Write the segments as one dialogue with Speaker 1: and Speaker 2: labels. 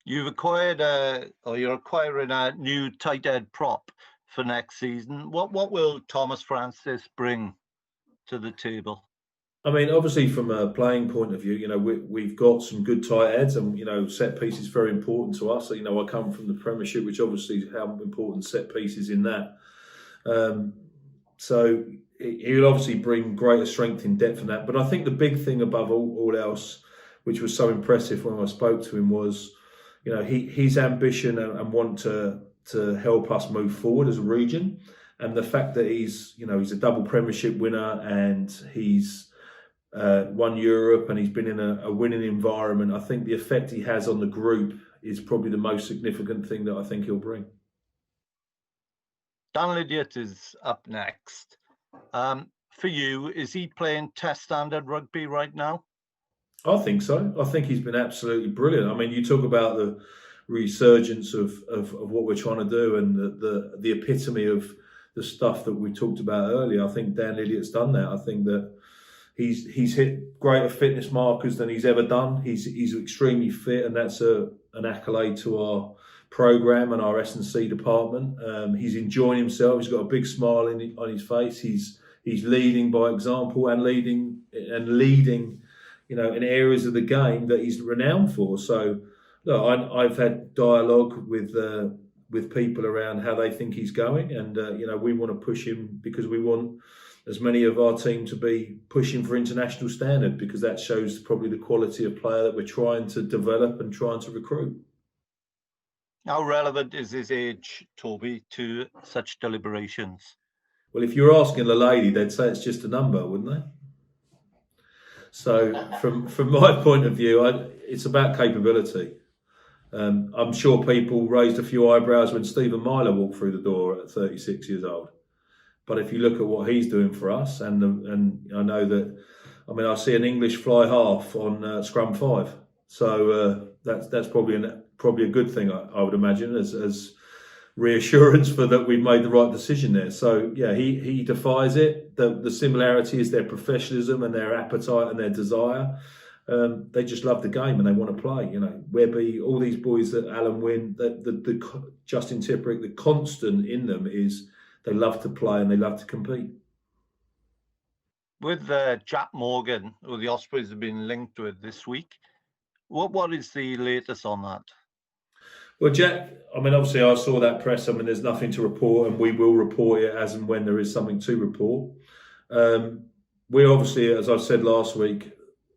Speaker 1: You've acquired or you're acquiring a new tight end prop for next season. What will Tomas Francis bring to the table?
Speaker 2: I mean, obviously, from a playing point of view, we've got some good tight heads, and set piece is very important to us. I come from the Premiership, which obviously is how important set pieces in that. Um, so he'll obviously bring greater strength in depth in that. But I think the big thing above all else, which was so impressive when I spoke to him, was his ambition and want to help us move forward as a region, and the fact that he's a double Premiership winner and he's won Europe and he's been in a winning environment. I think the effect he has on the group is probably the most significant thing that I think he'll bring.
Speaker 1: Dan Lydiate is up next. For you, is he playing test standard rugby right now?
Speaker 2: I think so. I think he's been absolutely brilliant. I mean, you talk about the resurgence of what we're trying to do and the epitome of the stuff that we talked about earlier. I think Dan Lydiate's done that. I think that he's hit greater fitness markers than he's ever done. He's extremely fit, and that's an accolade to our program and our S&C department. He's enjoying himself. He's got a big smile on his face. He's leading by example and leading in areas of the game that he's renowned for. So, look, I've had dialogue with people around how they think he's going, and we want to push him because we want as many of our team to be pushing for international standard, because that shows probably the quality of player that we're trying to develop and trying to recruit.
Speaker 1: How relevant is his age, Toby, to such deliberations?
Speaker 2: Well, if you're asking the lady, they'd say it's just a number, wouldn't they? So from my point of view, it's about capability. I'm sure people raised a few eyebrows when Stephen Myler walked through the door at 36 years old. But if you look at what he's doing for us, and I know that, I mean, I see an English fly half on scrum 5, so that's probably a good thing, I would imagine, as reassurance for that we've made the right decision there. So yeah, he defies it. The similarity is their professionalism and their appetite and their desire. They just love the game and they want to play. Webby, all these boys that Alan Wynne, the Justin Tipperick, the constant in them is they love to play and they love to compete.
Speaker 1: With Jack Morgan, who the Ospreys have been linked with this week, what is the latest on that?
Speaker 2: Well, Jack, I mean, obviously I saw that press. I mean, there's nothing to report, and we will report it as and when there is something to report. We obviously, as I said last week,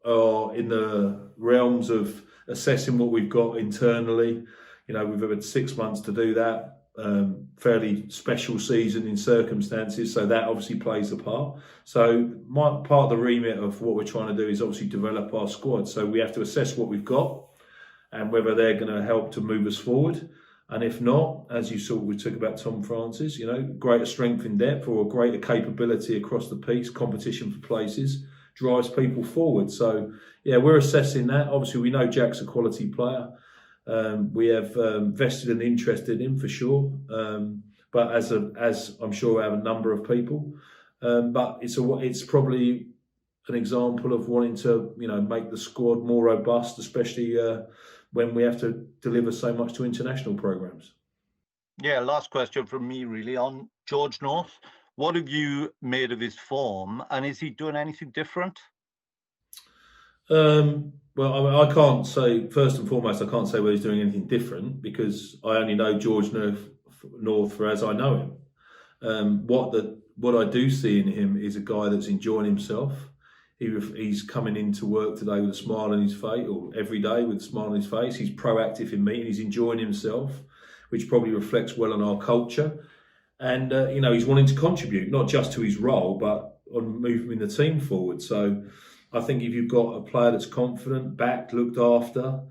Speaker 2: are in the realms of assessing what we've got internally. We've had 6 months to do that. Fairly special season in circumstances, so that obviously plays a part. So part of the remit of what we're trying to do is obviously develop our squad. So we have to assess what we've got and whether they're going to help to move us forward. And if not, as you saw, we talk about Tom Francis, greater strength in depth or greater capability across the piece, competition for places, drives people forward. So, yeah, we're assessing that. Obviously, we know Jack's a quality player. We have vested an interest in him for sure. But as I'm sure we have a number of people. But it's probably an example of wanting to, make the squad more robust, especially when we have to deliver so much to international programs.
Speaker 1: Yeah, last question from me really on George North. What have you made of his form, and is he doing anything different?
Speaker 2: Well, I can't say, first and foremost, I can't say whether he's doing anything different because I only know George North for as I know him. What I do see in him is a guy that's enjoying himself. He's coming into work today with a smile on his face, or every day with a smile on his face. He's proactive in meeting. He's enjoying himself, which probably reflects well on our culture. And, he's wanting to contribute, not just to his role, but on moving the team forward. So I think if you've got a player that's confident, backed, looked after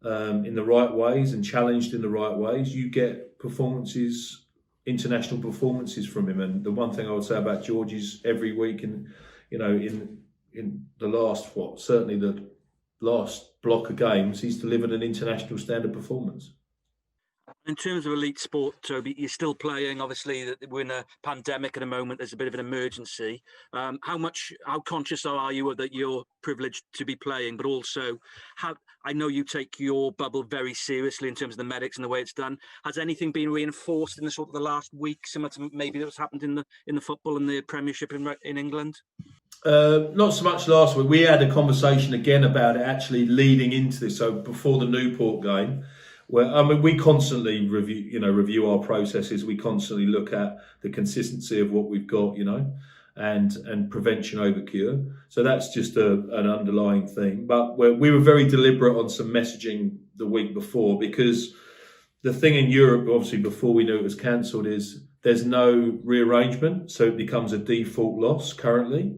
Speaker 2: in the right ways and challenged in the right ways, you get performances, international performances from him. And the one thing I would say about George is every week in the last, certainly the last block of games, he's delivered an international standard performance.
Speaker 3: In terms of elite sport, Toby, you're still playing. Obviously, we're in a pandemic at the moment. There's a bit of an emergency. How conscious are you that you're privileged to be playing, but also I know you take your bubble very seriously in terms of the medics and the way it's done. Has anything been reinforced in the sort of the last week, similar to maybe what's happened in the football and the Premiership in England?
Speaker 2: Not so much last week. We had a conversation again about it actually leading into this. So before the Newport game, where we constantly review our processes. We constantly look at the consistency of what we've got, and prevention over cure. So that's just an underlying thing. But we were very deliberate on some messaging the week before, because the thing in Europe, obviously before we knew it was cancelled, is there's no rearrangement, so it becomes a default loss currently.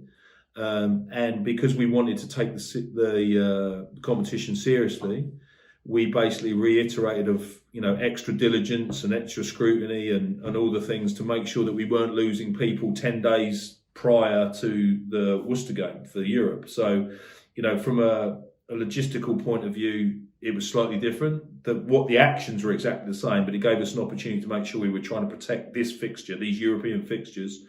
Speaker 2: And because we wanted to take the competition seriously, we basically reiterated of extra diligence and extra scrutiny and all the things to make sure that we weren't losing people 10 days prior to the Worcester game for Europe. So, from a logistical point of view, it was slightly different. The actions were exactly the same, but it gave us an opportunity to make sure we were trying to protect this fixture, these European fixtures,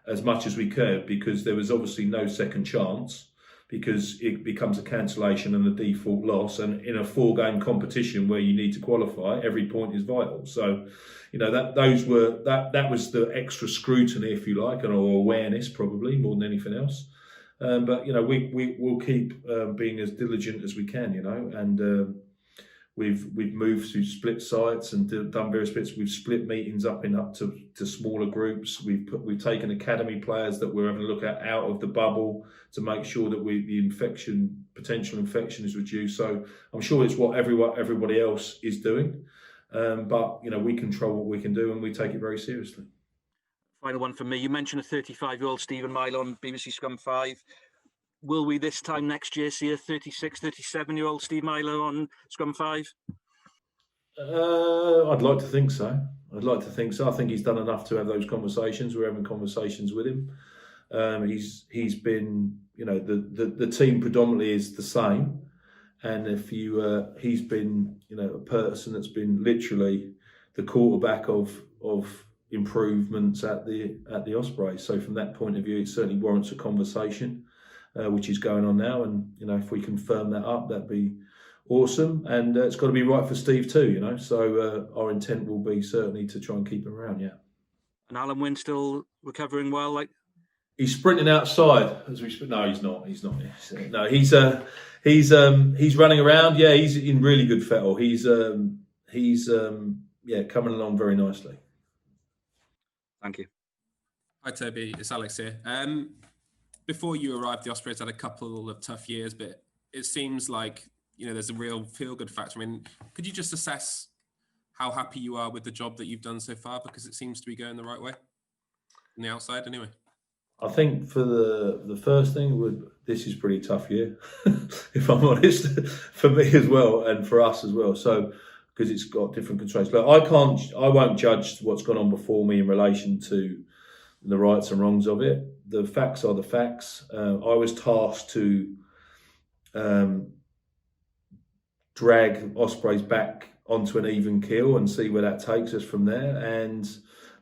Speaker 2: as much as we could, because there was obviously no second chance, because it becomes a cancellation and a default loss. And in a 4-game competition where you need to qualify, every point is vital. So, that was the extra scrutiny, if you like, and or awareness probably more than anything else. But we'll keep being as diligent as we can, and we've moved to split sites and done various bits. We've split meetings up to smaller groups. We've taken academy players that we're having a look at out of the bubble to make sure that the potential infection is reduced. So I'm sure it's what everybody else is doing, but we control what we can do and we take it very seriously.
Speaker 3: Final one for me. You mentioned a 35-year-old Stephen Myler on BBC Scrum 5. Will we this time next year see a 36, 37-year-old Steve Myler on Scrum 5?
Speaker 2: I'd like to think so. I think he's done enough to have those conversations. We're having conversations with him. He's been, the team predominantly is the same. And he's been, a person that's been literally the quarterback of improvements at the Ospreys. So from that point of view, it certainly warrants a conversation, which is going on now. And if we can firm that up, that'd be awesome. And it's got to be right for Steve too. So our intent will be certainly to try and keep him around. Yeah.
Speaker 3: And Alan Wynne still recovering well,
Speaker 2: He's sprinting outside as we speak. No, he's not. No, he's running around. Yeah, he's in really good fettle. He's coming along very nicely.
Speaker 3: Thank you.
Speaker 4: Hi Toby, it's Alex here. Before you arrived, the Ospreys had a couple of tough years, but it seems like there's a real feel-good factor. I mean, could you just assess how happy you are with the job that you've done so far, because it seems to be going the right way on the outside, anyway?
Speaker 2: I think for the first thing, this is a pretty tough year, if I'm honest, for me as well and for us as well. So, because it's got different constraints. But I won't judge what's gone on before me in relation to the rights and wrongs of it. The facts are the facts. I was tasked to drag Ospreys back onto an even keel and see where that takes us from there. And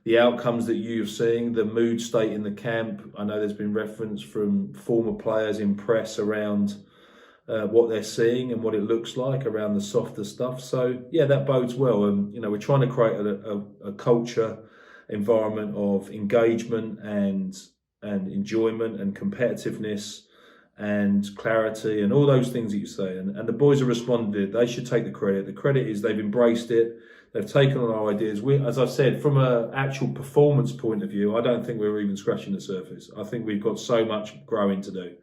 Speaker 2: the outcomes that you're seeing, the mood state in the camp, I know there's been reference from former players in press around what they're seeing and what it looks like around the softer stuff. So, yeah, that bodes well. And, we're trying to create a culture, environment of engagement and enjoyment and competitiveness and clarity and all those things that you say. And the boys have responded. They should take the credit. The credit is they've embraced it. They've taken on our ideas. As I said, from an actual performance point of view, I don't think we're even scratching the surface. I think we've got so much growing to do.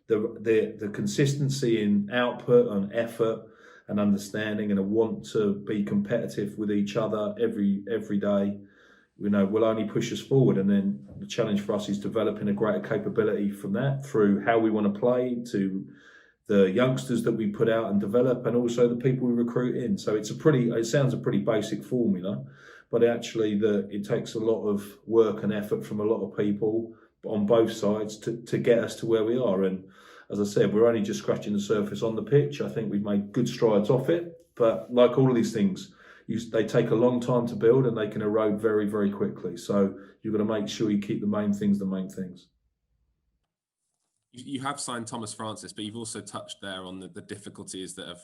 Speaker 2: The consistency in output and effort and understanding and a want to be competitive with each other every day, will only push us forward. And then the challenge for us is developing a greater capability from that through how we want to play, to the youngsters that we put out and develop, and also the people we recruit in. So it sounds a pretty basic formula, but actually it takes a lot of work and effort from a lot of people on both sides to get us to where we are. And as I said, we're only just scratching the surface on the pitch. I think we've made good strides off it, but like all of these things, they take a long time to build and they can erode very, very quickly. So you've got to make sure you keep the main things the main things.
Speaker 4: You have signed Tomas Francis, but you've also touched there on the difficulties that have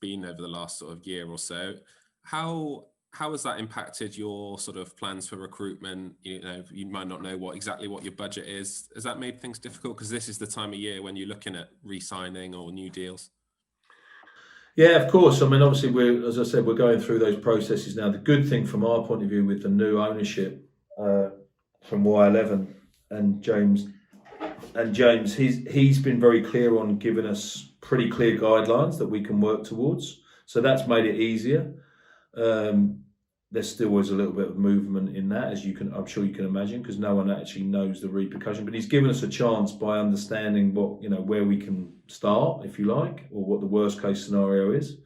Speaker 4: been over the last sort of year or so. How has that impacted your sort of plans for recruitment? You know, you might not know exactly what your budget is. Has that made things difficult? Because this is the time of year when you're looking at re-signing or new deals.
Speaker 2: Yeah, of course. I mean, obviously, as I said, we're going through those processes now. The good thing from our point of view with the new ownership from Y11 and James, he's been very clear on giving us pretty clear guidelines that we can work towards. So that's made it easier. There's still always a little bit of movement in that, I'm sure you can imagine, because no one actually knows the repercussion. But he's given us a chance by understanding where we can start, if you like, or what the worst case scenario is.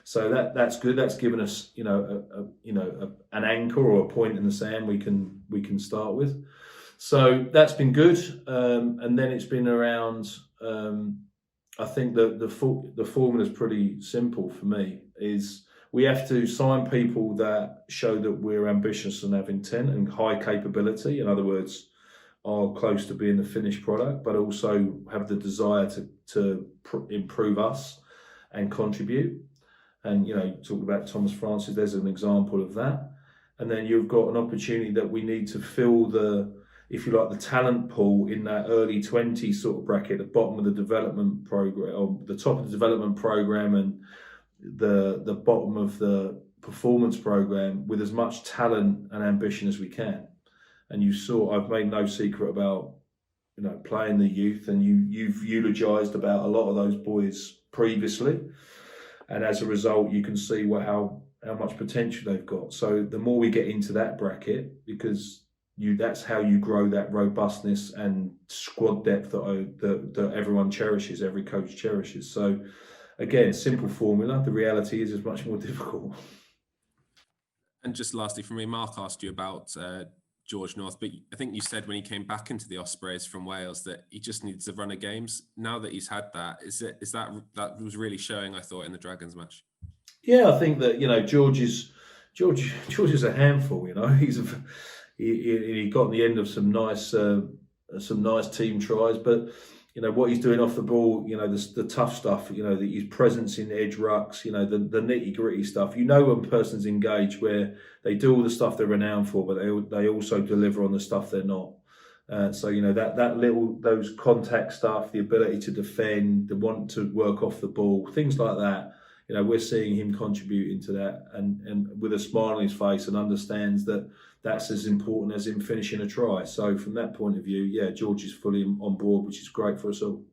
Speaker 2: So that's good. That's given us, an anchor or a point in the sand we can start with. So that's been good. And then it's been around. I think the formula is pretty simple for me. Is we have to sign people that show that we're ambitious and have intent and high capability. In other words, are close to being the finished product, but also have the desire to improve us and contribute. And, talk about Tomas Francis, there's an example of that. And then you've got an opportunity that we need to fill the talent pool in that early 20s sort of bracket, the bottom of the development program, or the top of the development program, and the bottom of the performance program, with as much talent and ambition as we can. And I've made no secret about playing the youth, and you've eulogised about a lot of those boys previously, and as a result you can see how much potential they've got. So the more we get into that bracket, because that's how you grow that robustness and squad depth that everyone cherishes, every coach cherishes. So again, simple formula. The reality is much more difficult.
Speaker 4: And just lastly from me, Mark asked you about George North, but I think you said when he came back into the Ospreys from Wales that he just needs a run of games. Now that he's had that, is that was really showing, I thought, in the Dragons match? Yeah,
Speaker 2: I think that George is a handful. He got the end of some nice team tries, but what he's doing off the ball, the tough stuff, his presence in edge rucks, the nitty gritty stuff. When a person's engaged, where they do all the stuff they're renowned for, but they also deliver on the stuff they're not. So those contact stuff, the ability to defend, the want to work off the ball, things like that. We're seeing him contributing to that, and with a smile on his face, and understands that that's as important as him finishing a try. So from that point of view, yeah, George is fully on board, which is great for us all.